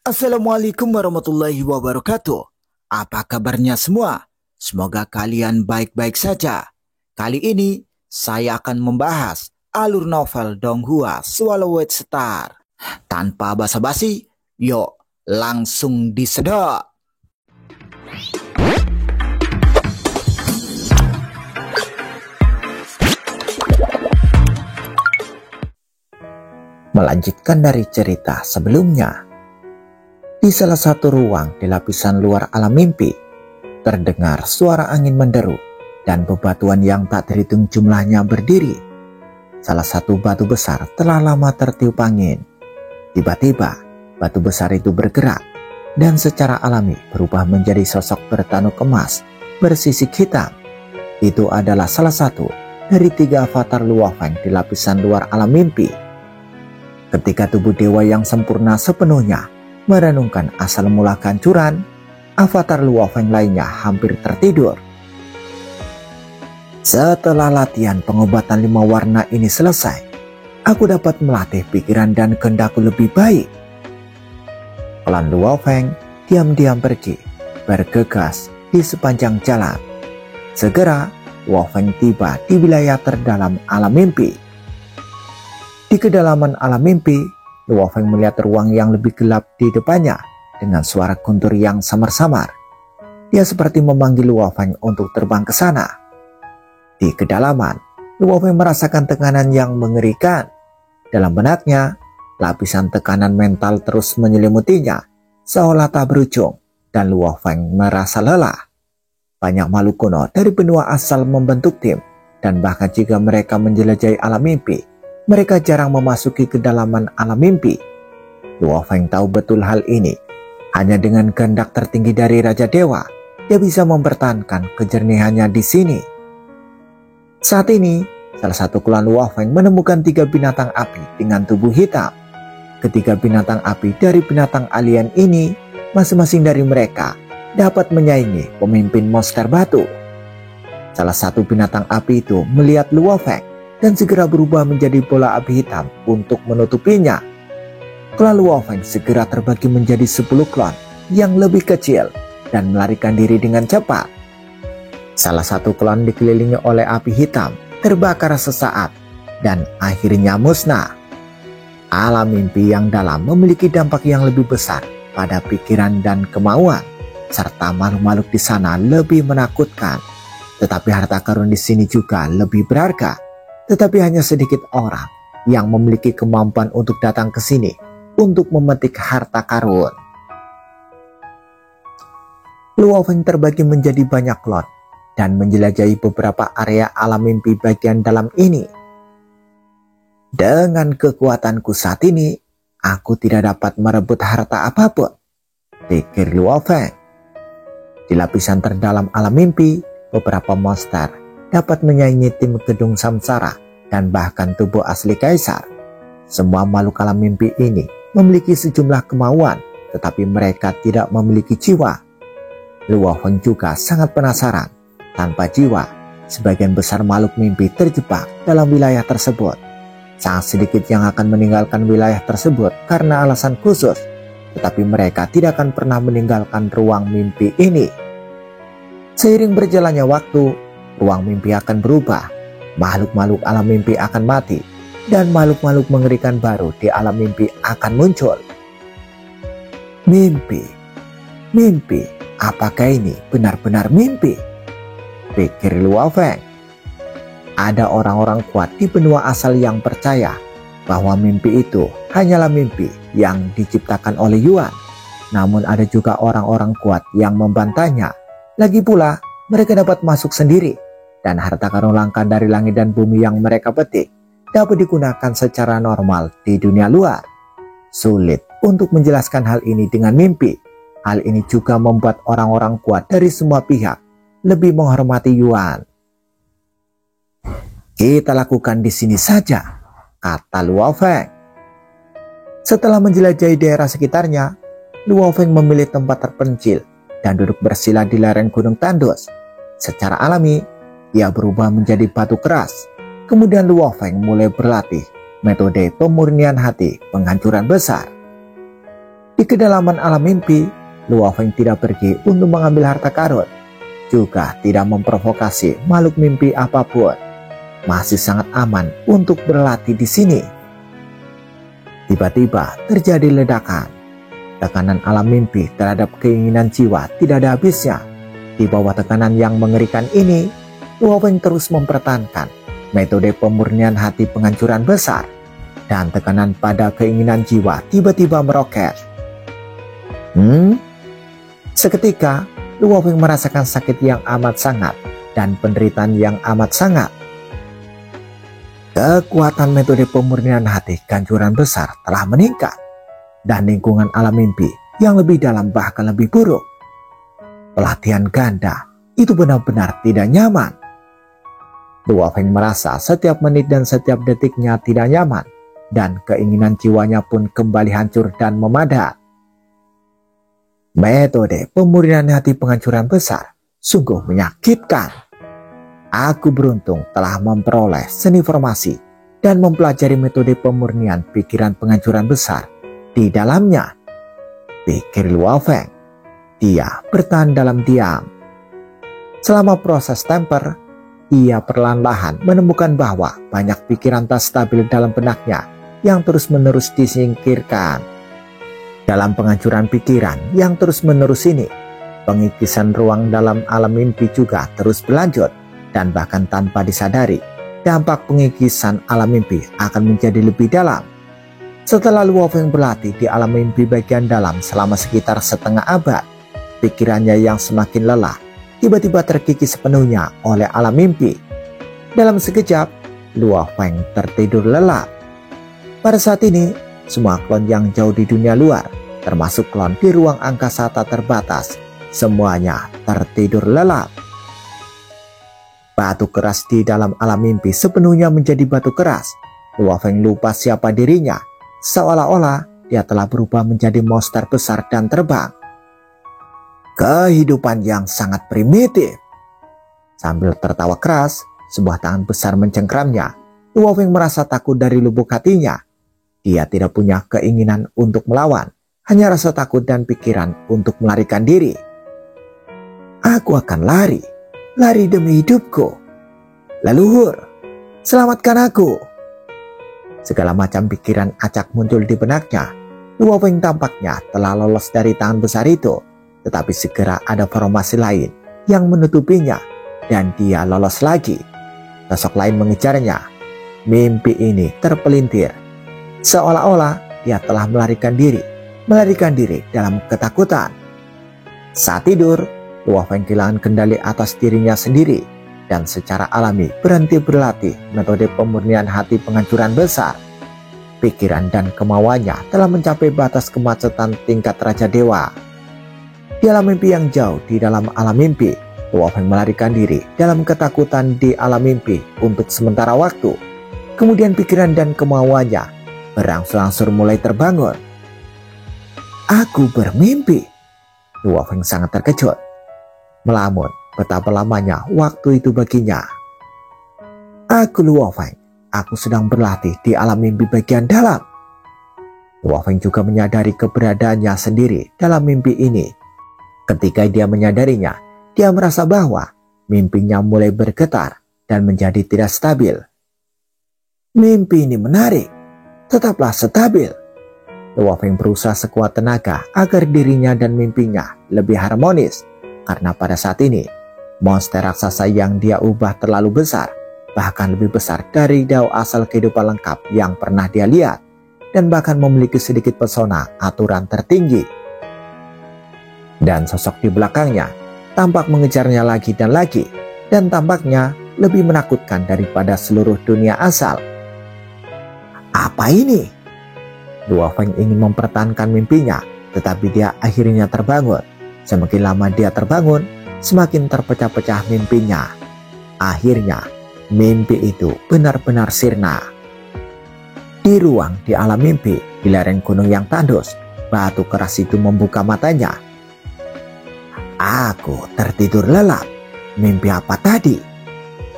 Assalamualaikum warahmatullahi wabarakatuh. Apa kabarnya semua? Semoga kalian baik-baik saja. Kali ini saya akan membahas alur novel Donghua Swallowed Star. Tanpa basa-basi, yuk langsung disedot. Melanjutkan dari cerita sebelumnya. Di salah satu ruang di lapisan luar alam mimpi, terdengar suara angin menderu dan bebatuan yang tak terhitung jumlahnya berdiri. Salah satu batu besar telah lama tertiup angin. Tiba-tiba, batu besar itu bergerak dan secara alami berubah menjadi sosok bertanuk emas bersisik hitam. Itu adalah salah satu dari 3 avatar Luo Feng di lapisan luar alam mimpi. Ketika tubuh dewa yang sempurna sepenuhnya merenungkan asal mula kehancuran, avatar Luo Feng lainnya hampir tertidur. Setelah latihan pengobatan 5 warna ini selesai, aku dapat melatih pikiran dan kehendakku lebih baik. Klan Luo Feng diam-diam pergi, bergegas di sepanjang jalan. Segera, Luo Feng tiba di wilayah terdalam alam mimpi. Di kedalaman alam mimpi, Luo Feng melihat ruang yang lebih gelap di depannya dengan suara guntur yang samar-samar. Dia seperti memanggil Luo Feng untuk terbang ke sana. Di kedalaman, Luo Feng merasakan tekanan yang mengerikan. Dalam benaknya, lapisan tekanan mental terus menyelimutinya, seolah tak berujung, dan Luo Feng merasa lelah. Banyak makhluk kuno dari benua asal membentuk tim, dan bahkan jika mereka menjelajahi alam mimpi, mereka jarang memasuki kedalaman alam mimpi. Luo Feng tahu betul hal ini. Hanya dengan kehendak tertinggi dari Raja Dewa, dia bisa mempertahankan kejernihannya di sini. Saat ini, salah satu klan Luo Feng menemukan 3 binatang api dengan tubuh hitam. Ketiga binatang api dari binatang alien ini, masing-masing dari mereka dapat menyaingi pemimpin monster batu. Salah satu binatang api itu melihat Luo Feng dan segera berubah menjadi bola api hitam untuk menutupinya. Klan Luo Feng segera terbagi menjadi 10 klan yang lebih kecil dan melarikan diri dengan cepat. Salah satu klan dikelilingi oleh api hitam terbakar sesaat dan akhirnya musnah. Alam mimpi yang dalam memiliki dampak yang lebih besar pada pikiran dan kemauan, serta makhluk-makhluk di sana lebih menakutkan. Tetapi harta karun di sini juga lebih berharga. Tetapi hanya sedikit orang yang memiliki kemampuan untuk datang ke sini untuk memetik harta karun. Luo Feng terbagi menjadi banyak klan dan menjelajahi beberapa area alam mimpi bagian dalam ini. Dengan kekuatanku saat ini, aku tidak dapat merebut harta apapun, pikir Luo Feng. Di lapisan terdalam alam mimpi, beberapa monster dapat menyaingi tim gedung samsara dan bahkan tubuh asli kaisar. Semua makhluk alam mimpi ini memiliki sejumlah kemauan, tetapi mereka tidak memiliki jiwa. Luo Feng juga sangat penasaran. Tanpa jiwa, sebagian besar makhluk mimpi terjebak dalam wilayah tersebut. Sangat sedikit yang akan meninggalkan wilayah tersebut karena alasan khusus, tetapi mereka tidak akan pernah meninggalkan ruang mimpi ini. Seiring berjalannya waktu, ruang mimpi akan berubah, makhluk-makhluk alam mimpi akan mati, dan makhluk-makhluk mengerikan baru di alam mimpi akan muncul. Mimpi, mimpi, apakah ini benar-benar mimpi? Pikir Luo Feng. Ada orang-orang kuat di benua asal yang percaya bahwa mimpi itu hanyalah mimpi yang diciptakan oleh Yuan. Namun ada juga orang-orang kuat yang membantahnya. Lagi pula, mereka dapat masuk sendiri, dan harta karun langka dari langit dan bumi yang mereka petik dapat digunakan secara normal di dunia luar. Sulit untuk menjelaskan hal ini dengan mimpi. Hal ini juga membuat orang-orang kuat dari semua pihak lebih menghormati Yuan. Kita lakukan di sini saja, kata Luo Feng. Setelah menjelajahi daerah sekitarnya, Luo Feng memilih tempat terpencil dan duduk bersila di lereng gunung tandus. Secara alami, ia berubah menjadi batu keras. Kemudian Luo Feng mulai berlatih metode pemurnian hati penghancuran besar. Di kedalaman alam mimpi, Luo Feng tidak pergi untuk mengambil harta karun, juga tidak memprovokasi makhluk mimpi apapun. Masih sangat aman untuk berlatih di sini. Tiba-tiba terjadi ledakan. Tekanan alam mimpi terhadap keinginan jiwa tidak ada habisnya. Di bawah tekanan yang mengerikan ini, Luo Feng terus mempertahankan metode pemurnian hati penghancuran besar, dan tekanan pada keinginan jiwa tiba-tiba meroket. Seketika, Luo Feng merasakan sakit yang amat sangat dan penderitaan yang amat sangat. Kekuatan metode pemurnian hati kehancuran besar telah meningkat, dan lingkungan alam mimpi yang lebih dalam bahkan lebih buruk. Pelatihan ganda itu benar-benar tidak nyaman. Luo Feng merasa setiap menit dan setiap detiknya tidak nyaman, dan keinginan jiwanya pun kembali hancur dan memadat. Metode pemurnian hati penghancuran besar sungguh menyakitkan. Aku beruntung telah memperoleh seni formasi dan mempelajari metode pemurnian pikiran penghancuran besar di dalamnya, pikir Luo Feng. Dia bertahan dalam diam. Selama proses temper, ia perlahan-lahan menemukan bahwa banyak pikiran tak stabil dalam benaknya yang terus-menerus disingkirkan. Dalam penghancuran pikiran yang terus-menerus ini, pengikisan ruang dalam alam mimpi juga terus berlanjut, dan bahkan tanpa disadari, dampak pengikisan alam mimpi akan menjadi lebih dalam. Setelah Luo Feng berlatih di alam mimpi bagian dalam selama sekitar setengah abad, pikirannya yang semakin lelah tiba-tiba terkikis sepenuhnya oleh alam mimpi. Dalam sekejap, Luo Feng tertidur lelap. Pada saat ini, semua klon yang jauh di dunia luar, termasuk klon di ruang angkasa tak terbatas, semuanya tertidur lelap. Batu keras di dalam alam mimpi sepenuhnya menjadi batu keras. Luo Feng lupa siapa dirinya, seolah-olah dia telah berubah menjadi monster besar dan terbang. Kehidupan yang sangat primitif. Sambil tertawa keras, sebuah tangan besar mencengkramnya. Luo Feng merasa takut dari lubuk hatinya. Dia tidak punya keinginan untuk melawan, hanya rasa takut dan pikiran untuk melarikan diri. Aku akan lari demi hidupku. Leluhur, selamatkan aku. Segala macam pikiran acak muncul di benaknya. Luo Feng tampaknya telah lolos dari tangan besar itu, tetapi segera ada formasi lain yang menutupinya, dan dia lolos lagi. Sosok lain mengejarnya. Mimpi ini terpelintir, seolah-olah dia telah melarikan diri dalam ketakutan. Saat tidur, Luo Feng kehilangan kendali atas dirinya sendiri dan secara alami berhenti berlatih metode pemurnian hati penghancuran besar. Pikiran dan kemauannya telah mencapai batas kemacetan tingkat Raja Dewa. Di alam mimpi yang jauh di dalam alam mimpi, Luo Feng melarikan diri dalam ketakutan di alam mimpi untuk sementara waktu. Kemudian pikiran dan kemauannya berangsur-angsur mulai terbangun. Aku bermimpi. Luo Feng sangat terkejut. Melamun betapa lamanya waktu itu baginya. Aku Luo Feng, aku sedang berlatih di alam mimpi bagian dalam. Luo Feng juga menyadari keberadaannya sendiri dalam mimpi ini. Ketika dia menyadarinya, dia merasa bahwa mimpinya mulai bergetar dan menjadi tidak stabil. Mimpi ini menarik, tetaplah stabil. Luo Feng berusaha sekuat tenaga agar dirinya dan mimpinya lebih harmonis. Karena pada saat ini, monster raksasa yang dia ubah terlalu besar, bahkan lebih besar dari dao asal kehidupan lengkap yang pernah dia lihat, dan bahkan memiliki sedikit pesona aturan tertinggi. Dan sosok di belakangnya tampak mengejarnya lagi, dan tampaknya lebih menakutkan daripada seluruh dunia asal. Apa ini? Luo Feng ingin mempertahankan mimpinya, tetapi dia akhirnya terbangun. Semakin lama dia terbangun, semakin terpecah-pecah mimpinya. Akhirnya, mimpi itu benar-benar sirna. Di ruang di alam mimpi, di lereng gunung yang tandus, batu keras itu membuka matanya. Aku tertidur lelap. Mimpi apa tadi?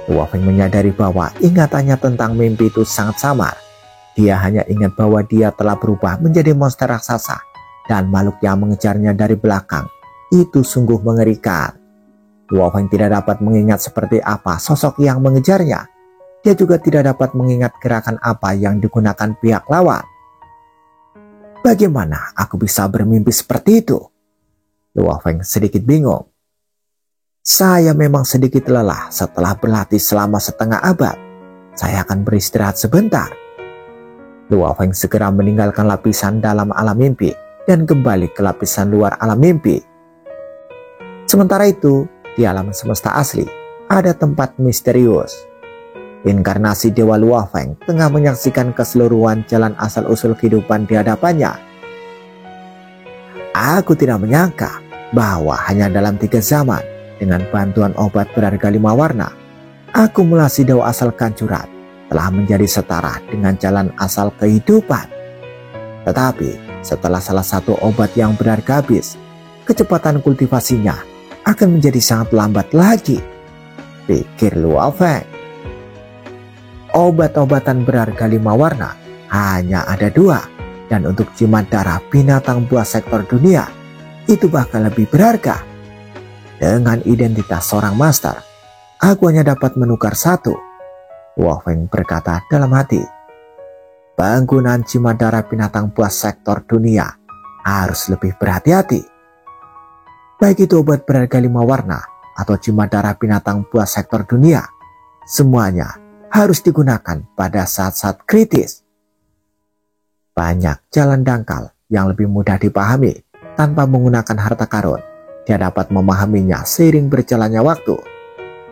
Luo Feng menyadari bahwa ingatannya tentang mimpi itu sangat samar. Dia hanya ingat bahwa dia telah berubah menjadi monster raksasa dan makhluk yang mengejarnya dari belakang. Itu sungguh mengerikan. Luo Feng tidak dapat mengingat seperti apa sosok yang mengejarnya. Dia juga tidak dapat mengingat gerakan apa yang digunakan pihak lawan. Bagaimana aku bisa bermimpi seperti itu? Luo Feng sedikit bingung. Saya memang sedikit lelah setelah berlatih selama setengah abad. Saya akan beristirahat sebentar. Luo Feng segera meninggalkan lapisan dalam alam mimpi dan kembali ke lapisan luar alam mimpi. Sementara itu, di alam semesta asli, ada tempat misterius. Inkarnasi Dewa Luo Feng tengah menyaksikan keseluruhan jalan asal-usul kehidupan di hadapannya. Aku tidak menyangka bahwa hanya dalam 3 zaman, dengan bantuan obat berharga 5 warna, akumulasi dewa asal Kancurat telah menjadi setara dengan jalan asal kehidupan. Tetapi setelah salah satu obat yang berharga habis, kecepatan kultivasinya akan menjadi sangat lambat lagi, pikir Luo Feng. Obat-obatan berharga 5 warna hanya ada 2, dan untuk jimat darah binatang buah sektor dunia itu bahkan lebih berharga. Dengan identitas seorang master, aku hanya dapat menukar 1. Luo Feng berkata dalam hati. Penggunaan jimat darah binatang buah sektor dunia harus lebih berhati-hati. Baik itu obat berharga 5 warna atau jimat darah binatang buah sektor dunia, semuanya harus digunakan pada saat-saat kritis. Banyak jalan dangkal yang lebih mudah dipahami tanpa menggunakan harta karun. Dia dapat memahaminya seiring berjalannya waktu.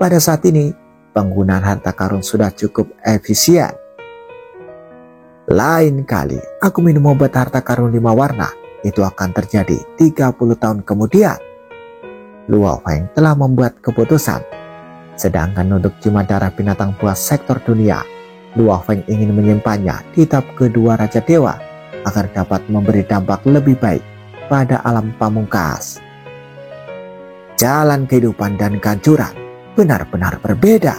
Pada saat ini, penggunaan harta karun sudah cukup efisien. Lain kali aku minum obat harta karun 5 warna, itu akan terjadi 30 tahun kemudian. Luo Feng telah membuat keputusan. Sedangkan untuk jimat darah binatang buah sektor dunia, Luo Feng ingin menyimpannya di tahap kedua Raja Dewa agar dapat memberi dampak lebih baik pada alam pamungkas. Jalan kehidupan dan kehancuran benar-benar berbeda.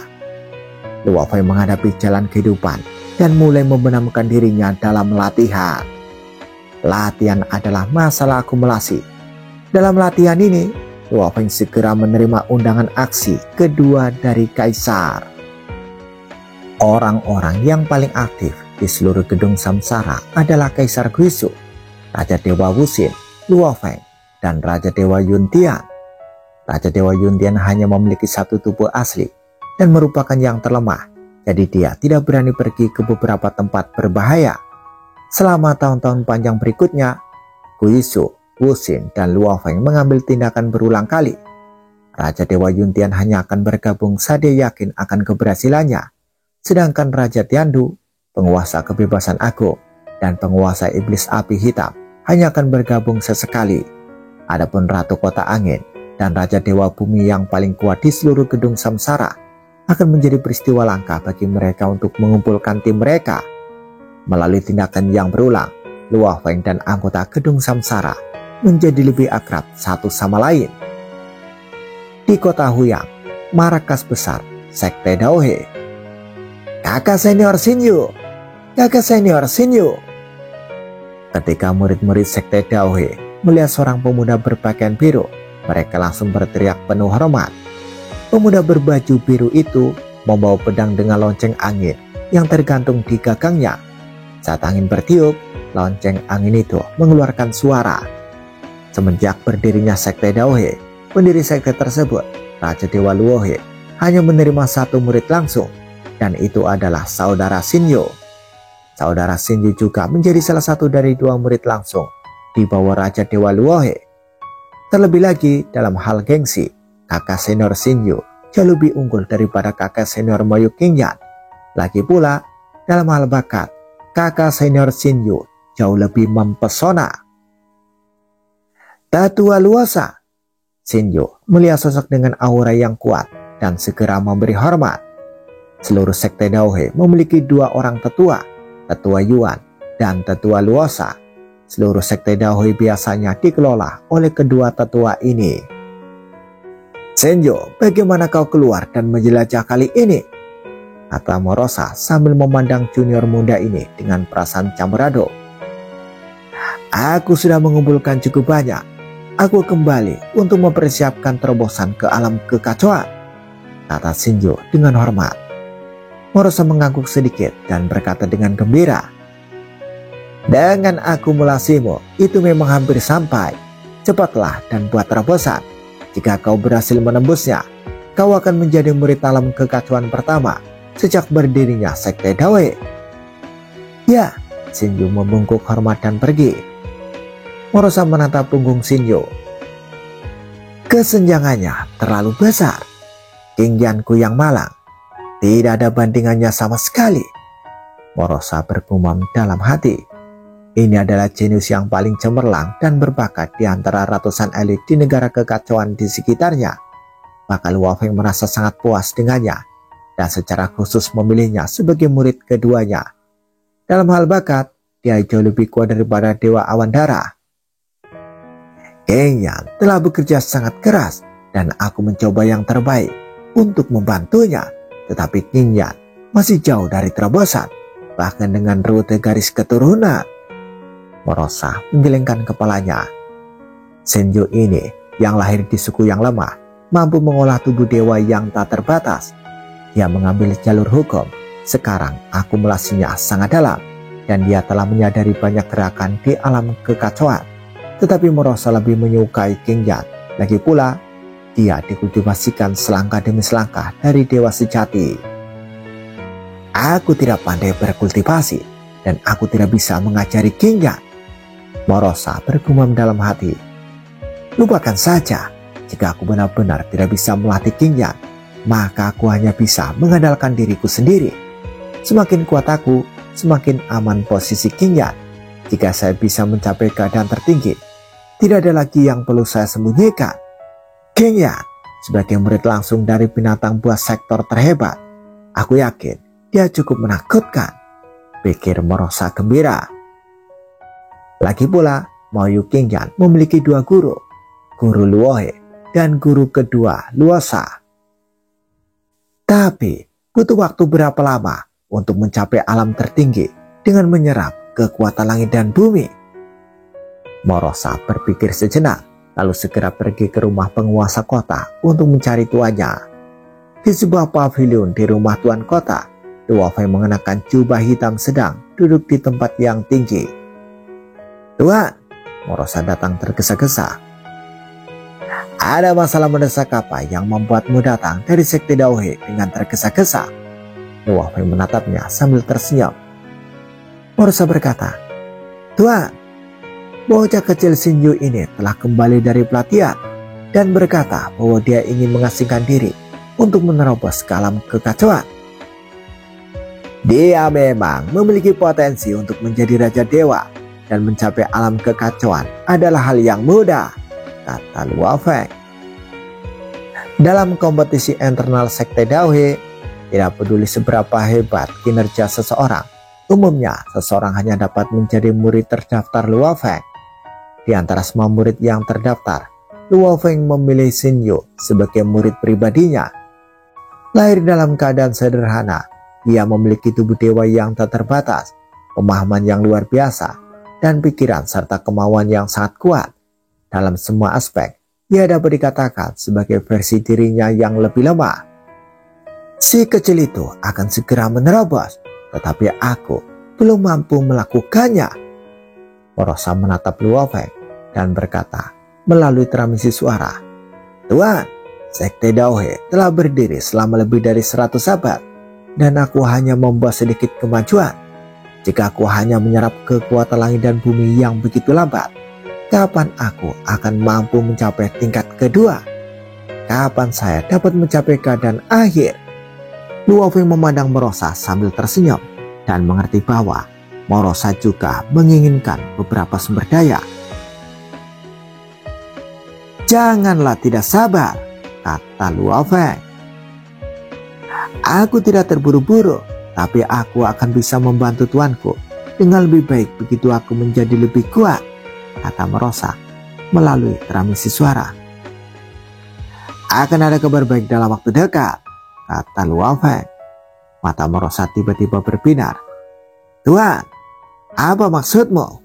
Luo Feng menghadapi jalan kehidupan dan mulai membenamkan dirinya dalam latihan. Latihan adalah masalah akumulasi. Dalam latihan ini, Luo Feng segera menerima undangan aksi kedua dari Kaisar. Orang-orang yang paling aktif di seluruh gedung samsara adalah Kaisar Guizhou, Raja Dewa Wuxin, Luo Feng, dan Raja Dewa Yuntian. Raja Dewa Yuntian hanya memiliki 1 tubuh asli dan merupakan yang terlemah, jadi dia tidak berani pergi ke beberapa tempat berbahaya. Selama tahun-tahun panjang berikutnya, Guizhou, Wuxin, dan Luo Feng mengambil tindakan berulang kali. Raja Dewa Yuntian hanya akan bergabung saat dia yakin akan keberhasilannya. Sedangkan Raja Tiandu, penguasa kebebasan agung, dan penguasa iblis api hitam hanya akan bergabung sesekali. Adapun Ratu Kota Angin dan Raja Dewa Bumi yang paling kuat di seluruh gedung samsara akan menjadi peristiwa langka bagi mereka untuk mengumpulkan tim mereka. Melalui tindakan yang berulang, Luo Feng dan anggota gedung samsara menjadi lebih akrab satu sama lain. Di kota Huyang, markas besar Sekte Daohe. Kakak senior Xinyu, kakak senior Xinyu. Ketika murid-murid Sekte Daohe melihat seorang pemuda berpakaian biru, mereka langsung berteriak penuh hormat. Pemuda berbaju biru itu membawa pedang dengan lonceng angin yang tergantung di gagangnya. Saat angin bertiup, lonceng angin itu mengeluarkan suara. Semenjak berdirinya Sekte Daohe, pendiri sekte tersebut, Raja Dewa Luohe, hanya menerima 1 murid langsung, dan itu adalah saudara Xinyu. Saudara Xinyu juga menjadi salah satu dari 2 murid langsung di bawah Raja Dewa Luohe. Terlebih lagi dalam hal gengsi, kakak senior Xinyu jauh lebih unggul daripada kakak senior Moyu Qingyan. Lagi pula, dalam hal bakat, kakak senior Xinyu jauh lebih mempesona. Tetua Luosa, Xinyu melihat sosok dengan aura yang kuat dan segera memberi hormat. Seluruh sekte Daohe memiliki 2 orang tetua, Tetua Yuan dan Tetua Luosa. Seluruh sekte Daohe biasanya dikelola oleh kedua tetua ini. Xinyu, bagaimana kau keluar dan menjelajah kali ini? Kata Morosa sambil memandang junior muda ini dengan perasaan campur aduk. Aku sudah mengumpulkan cukup banyak. Aku kembali untuk mempersiapkan terobosan ke alam kekacauan, kata Shinjo dengan hormat. Morosa mengangguk sedikit dan berkata dengan gembira, dengan akumulasimu itu memang hampir sampai. Cepatlah dan buat terobosan. Jika kau berhasil menembusnya, kau akan menjadi murid alam kekacauan pertama sejak berdirinya Sekte Daohe. Ya, Shinjo membungkuk hormat dan pergi. Morosa menatap punggung Shinjo. Kesenjangannya terlalu besar. Tinggianku yang malang, tidak ada bandingannya sama sekali. Morosa bergumam dalam hati. Ini adalah jenius yang paling cemerlang dan berbakat di antara ratusan elit di negara kekacauan di sekitarnya. Maka Luo Feng merasa sangat puas dengannya dan secara khusus memilihnya sebagai murid keduanya. Dalam hal bakat, dia jauh lebih kuat daripada Dewa Awan Darah. King Yan telah bekerja sangat keras dan aku mencoba yang terbaik untuk membantunya. Tetapi King Yan masih jauh dari terobosan, bahkan dengan rute garis keturunan. Morosa menggelengkan kepalanya. Shinjo ini yang lahir di suku yang lemah, mampu mengolah tubuh dewa yang tak terbatas. Dia mengambil jalur hukum. Sekarang akumulasinya sangat dalam dan dia telah menyadari banyak gerakan di alam kekacauan. Tetapi Morosa lebih menyukai King Yan. Lagi pula, dia dikultivasikan selangkah demi selangkah dari dewa sejati. Aku tidak pandai berkultivasi dan aku tidak bisa mengajari King Yan. Morosa bergumam dalam hati. Lupakan saja, jika aku benar-benar tidak bisa melatih King Yan, maka aku hanya bisa mengandalkan diriku sendiri. Semakin kuat aku, semakin aman posisi King Yan. Jika saya bisa mencapai keadaan tertinggi, tidak ada lagi yang perlu saya sembunyikan. King Yan sebagai murid langsung dari binatang buas sektor terhebat, aku yakin dia cukup menakutkan, pikir Morosa gembira. Lagi pula, Maoyu King Yan memiliki dua guru, Guru Luohe dan guru kedua Luosa. Tapi butuh waktu berapa lama untuk mencapai alam tertinggi dengan menyerap kekuatan langit dan bumi? Morosa berpikir sejenak, lalu segera pergi ke rumah penguasa kota untuk mencari tuannya. Di sebuah pavilion di rumah tuan kota, Luo Feng mengenakan jubah hitam sedang duduk di tempat yang tinggi. Tuan, Morosa datang tergesa-gesa. Ada masalah mendesak apa yang membuatmu datang dari Sekte Daohe dengan tergesa-gesa? Luo Feng menatapnya sambil tersenyum. Morosa berkata, Tuan, bocah kecil Shinjo ini telah kembali dari pelatihan dan berkata bahwa dia ingin mengasingkan diri untuk menerobos ke alam kekacauan. Dia memang memiliki potensi untuk menjadi Raja Dewa dan mencapai alam kekacauan adalah hal yang mudah, kata Luo Feng. Dalam kompetisi internal Sekte Daohe, tidak peduli seberapa hebat kinerja seseorang, umumnya seseorang hanya dapat menjadi murid terdaftar Luo Feng. Di antara semua murid yang terdaftar, Luo Feng memilih Shinjo sebagai murid pribadinya. Lahir dalam keadaan sederhana, ia memiliki tubuh dewa yang tak terbatas, pemahaman yang luar biasa, dan pikiran serta kemauan yang sangat kuat. Dalam semua aspek, ia dapat dikatakan sebagai versi dirinya yang lebih lemah. Si kecil itu akan segera menerobos, tetapi aku belum mampu melakukannya. Morosa menatap Luo Feng dan berkata melalui transmisi suara, Tuan, Sekte Daohe telah berdiri selama lebih dari 100 abad dan aku hanya membawa sedikit kemajuan. Jika aku hanya menyerap kekuatan langit dan bumi yang begitu lambat, kapan aku akan mampu mencapai tingkat kedua? Kapan saya dapat mencapai keadaan akhir? Luo Feng memandang Morosa sambil tersenyum dan mengerti bahwa Morosa juga menginginkan beberapa sumber daya. Janganlah tidak sabar, kata Luo Feng. Aku tidak terburu-buru, tapi aku akan bisa membantu tuanku dengan lebih baik begitu aku menjadi lebih kuat, kata Morosa melalui transmisi suara. Akan ada kabar baik dalam waktu dekat, kata Luo Feng. Mata Morosa tiba-tiba berbinar. Tuan, apa maksudmu?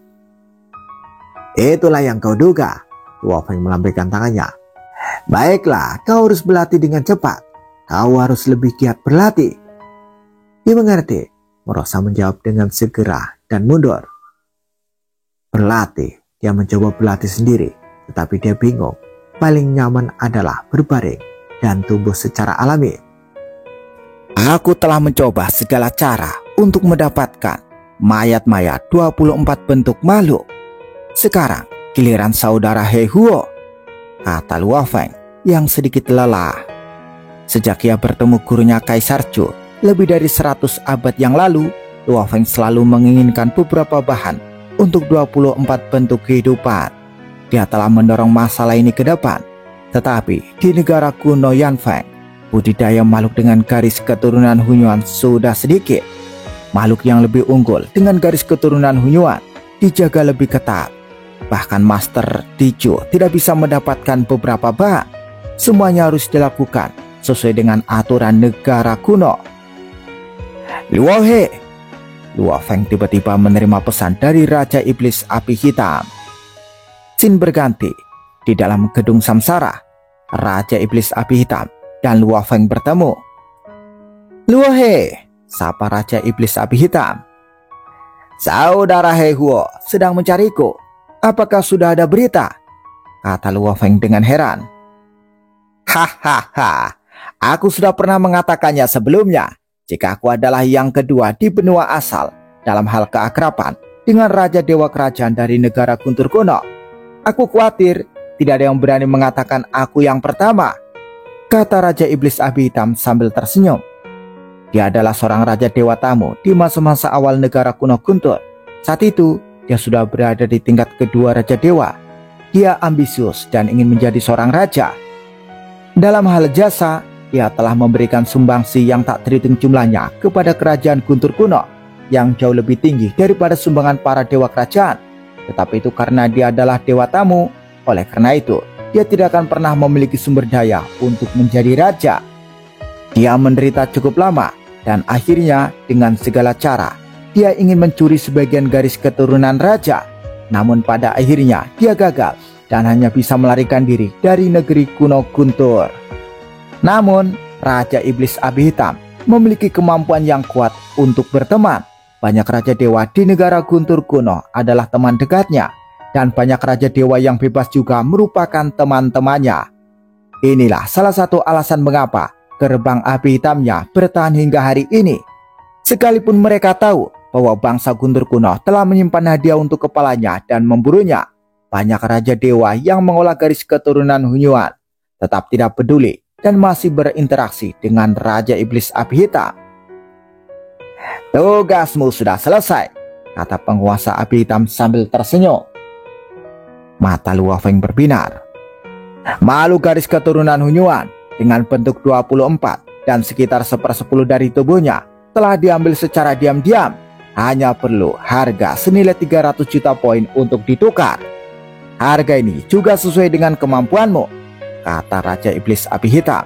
Itulah yang kau duga. Luo Feng melambaikan tangannya. Baiklah, kau harus berlatih dengan cepat. Kau harus lebih giat berlatih. Dimengerti, Morosa menjawab dengan segera dan mundur. Berlatih, dia mencoba berlatih sendiri, tetapi dia bingung. Paling nyaman adalah berbaring dan tumbuh secara alami. Aku telah mencoba segala cara untuk mendapatkan mayat-mayat 24 bentuk makhluk. Sekarang giliran saudara He Huo, kata Luo Feng yang sedikit lelah. Sejak ia bertemu gurunya Kaisar Chu lebih dari 100 abad yang lalu, Luo Feng selalu menginginkan beberapa bahan untuk 24 bentuk kehidupan. Dia telah mendorong masalah ini ke depan. Tetapi di negara kuno Yanfeng, budidaya makhluk dengan garis keturunan Hunyuan sudah sedikit. Makhluk yang lebih unggul dengan garis keturunan Hunyuan dijaga lebih ketat. Bahkan Master Tichu tidak bisa mendapatkan beberapa bahan. Semuanya harus dilakukan sesuai dengan aturan negara kuno. Luo He, Luo Feng tiba-tiba menerima pesan dari Raja Iblis Api Hitam. Scene berganti. Di dalam gedung Samsara, Raja Iblis Api Hitam dan Luo Feng bertemu. Luo He, sapa Raja Iblis Api Hitam. Saudara He Huo sedang mencariku. Apakah sudah ada berita? Kata Luo Feng dengan heran. Hahaha, aku sudah pernah mengatakannya sebelumnya. Jika aku adalah yang kedua di benua asal dalam hal keakraban dengan Raja Dewa Kerajaan dari negara Guntur kuno. Aku khawatir tidak ada yang berani mengatakan aku yang pertama, kata Raja Iblis Api Hitam sambil tersenyum. Dia adalah seorang Raja Dewa Tamu di masa-masa awal negara kuno Guntur. Saat itu, dia sudah berada di tingkat kedua Raja Dewa. Dia ambisius dan ingin menjadi seorang raja. Dalam hal jasa, dia telah memberikan sumbangsi yang tak terhitung jumlahnya kepada kerajaan Guntur kuno, yang jauh lebih tinggi daripada sumbangan para dewa kerajaan. Tetapi itu karena dia adalah dewa tamu. Oleh karena itu, dia tidak akan pernah memiliki sumber daya untuk menjadi raja. Dia menderita cukup lama, dan akhirnya dengan segala cara, dia ingin mencuri sebagian garis keturunan raja. Namun pada akhirnya, dia gagal dan hanya bisa melarikan diri dari negeri kuno Guntur. Namun, Raja Iblis Api Hitam memiliki kemampuan yang kuat untuk berteman. Banyak raja dewa di negara Guntur kuno adalah teman dekatnya, dan banyak raja dewa yang bebas juga merupakan teman-temannya. Inilah salah satu alasan mengapa gerbang api hitamnya bertahan hingga hari ini. Sekalipun mereka tahu bahwa bangsa Guntur kuno telah menyimpan hadiah untuk kepalanya dan memburunya, banyak raja dewa yang mengolah garis keturunan Hunyuan tetap tidak peduli dan masih berinteraksi dengan Raja Iblis Api Hitam. Tugasmu sudah selesai, kata penguasa api hitam sambil tersenyum. Mata Luo Feng berbinar. Makhluk garis keturunan Hunyuan dengan bentuk 24 dan sekitar 1/10 dari tubuhnya telah diambil secara diam-diam. Hanya perlu harga senilai 300 juta poin untuk ditukar. Harga ini juga sesuai dengan kemampuanmu, kata Raja Iblis Api Hitam.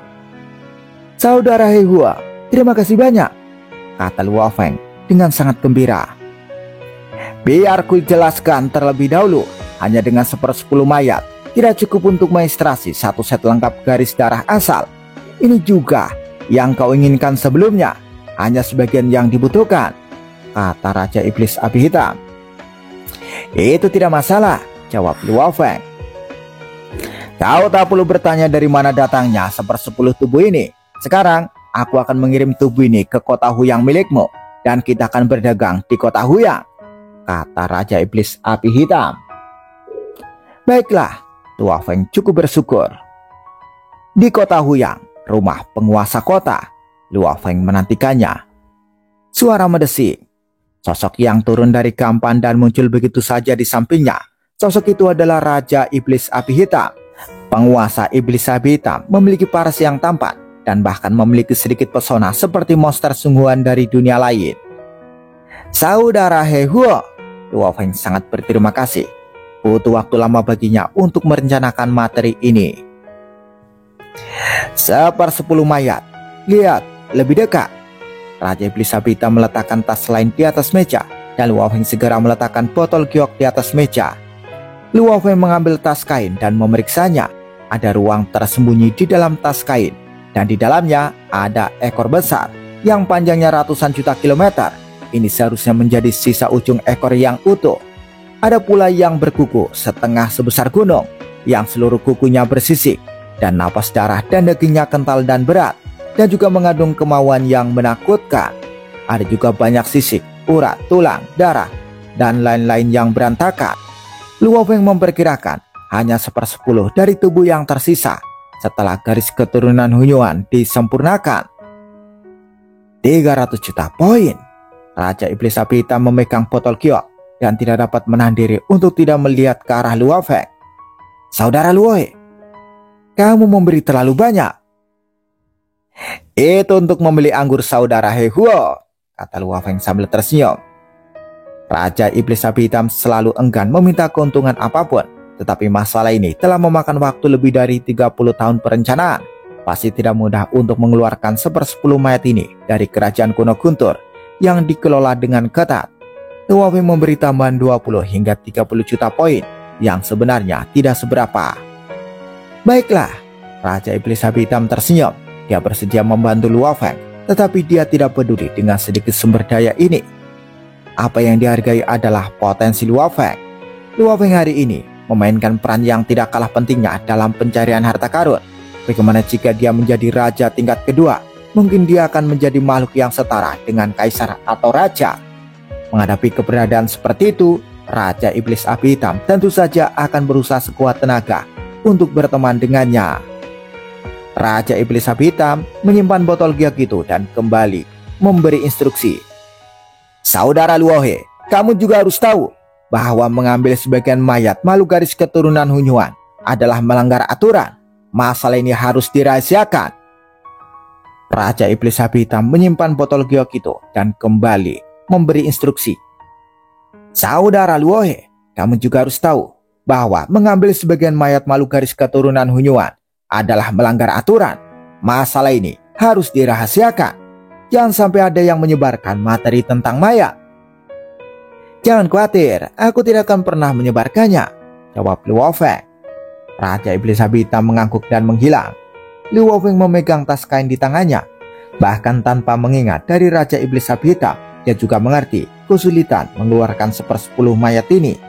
Saudara He Huo, terima kasih banyak, kata Luo Feng dengan sangat gembira. Biar ku jelaskan terlebih dahulu, hanya dengan 1/10 mayat tidak cukup untuk mengestraksi satu set lengkap garis darah asal. Ini juga yang kau inginkan sebelumnya, hanya sebagian yang dibutuhkan, kata Raja Iblis Api Hitam. Itu tidak masalah, jawab Luo Feng. Kau tak perlu bertanya dari mana datangnya 1/10 tubuh ini. Sekarang aku akan mengirim tubuh ini ke kota Huyang milikmu, dan kita akan berdagang di kota Huyang, kata Raja Iblis Api Hitam. Baiklah, Luo Feng cukup bersyukur. Di kota Huyang, rumah penguasa kota, Luo Feng menantikannya. Suara mendesing. Sosok yang turun dari kampan dan muncul begitu saja di sampingnya. Sosok itu adalah Raja Iblis Api Hitam. Penguasa Iblis Api Hitam memiliki paras yang tampan dan bahkan memiliki sedikit pesona seperti monster sungguhan dari dunia lain. Saudara He Huo, Luo Feng sangat berterima kasih. Butuh waktu lama baginya untuk merencanakan materi ini. 1/10 mayat. Lihat, lebih dekat. Raja Iblis Api Hitam meletakkan tas lain di atas meja, dan Luo Feng segera meletakkan botol giok di atas meja. Luo Feng mengambil tas kain dan memeriksanya. Ada ruang tersembunyi di dalam tas kain, dan di dalamnya ada ekor besar yang panjangnya ratusan juta kilometer. Ini seharusnya menjadi sisa ujung ekor yang utuh. Ada pula yang berkuku setengah sebesar gunung, yang seluruh kukunya bersisik, dan napas darah dan dagingnya kental dan berat, dan juga mengandung kemauan yang menakutkan. Ada juga banyak sisik, urat, tulang, darah, dan lain-lain yang berantakan. Luo Feng memperkirakan hanya 1/10 dari tubuh yang tersisa setelah garis keturunan Hunyuan disempurnakan. 300 juta poin. Raja Iblis Api Hitam memegang botol giok dan tidak dapat menahan diri untuk tidak melihat ke arah Luo Feng. Saudara Luo, kamu memberi terlalu banyak. Itu untuk membeli anggur saudara He Huo, kata Luo Feng sambil tersenyum. Raja Iblis Api Hitam selalu enggan meminta keuntungan apapun, tetapi masalah ini telah memakan waktu lebih dari 30 tahun perencanaan. Pasti tidak mudah untuk mengeluarkan 1/10 mayat ini dari kerajaan kuno Guntur yang dikelola dengan ketat. Luo Feng memberi tambahan 20 hingga 30 juta poin yang sebenarnya tidak seberapa. Baiklah, Raja Iblis Api Hitam tersenyum. Dia bersedia membantu Luo Feng, tetapi dia tidak peduli dengan sedikit sumber daya ini. Apa yang dihargai adalah potensi Luo Feng. Luo Feng hari ini memainkan peran yang tidak kalah pentingnya dalam pencarian harta karun. Bagaimana jika dia menjadi raja tingkat kedua? Mungkin dia akan menjadi makhluk yang setara dengan kaisar atau raja. Menghadapi keberadaan seperti itu, Raja Iblis Api Hitam tentu saja akan berusaha sekuat tenaga untuk berteman dengannya. Raja Iblis Api Hitam menyimpan botol giok itu dan kembali memberi instruksi. Saudara Luo He, kamu juga harus tahu bahwa mengambil sebagian mayat makhluk garis keturunan Hunyuan adalah melanggar aturan. Masalah ini harus dirahasiakan. Raja Iblis Api Hitam menyimpan botol giok itu dan kembali memberi instruksi. Saudara Luo He, kamu juga harus tahu bahwa mengambil sebagian mayat makhluk garis keturunan Hunyuan adalah melanggar aturan. Masalah ini harus dirahasiakan. Jangan sampai ada yang menyebarkan materi tentang mayat. Jangan khawatir, aku tidak akan pernah menyebarkannya, jawab Luo Feng. Raja Iblis Api Hitam mengangguk dan menghilang. Luo Feng memegang tas kain di tangannya. Bahkan tanpa mengingat dari Raja Iblis Api Hitam, dia juga mengerti kesulitan mengeluarkan 1/10 mayat ini.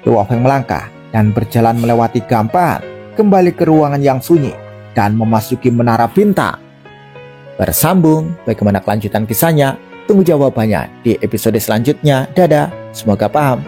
Luo Feng melangkah dan berjalan melewati gampahan, kembali ke ruangan yang sunyi, dan memasuki menara bintang. Bersambung, bagaimana kelanjutan kisahnya? Tunggu jawabannya di episode selanjutnya. Dadah, semoga paham.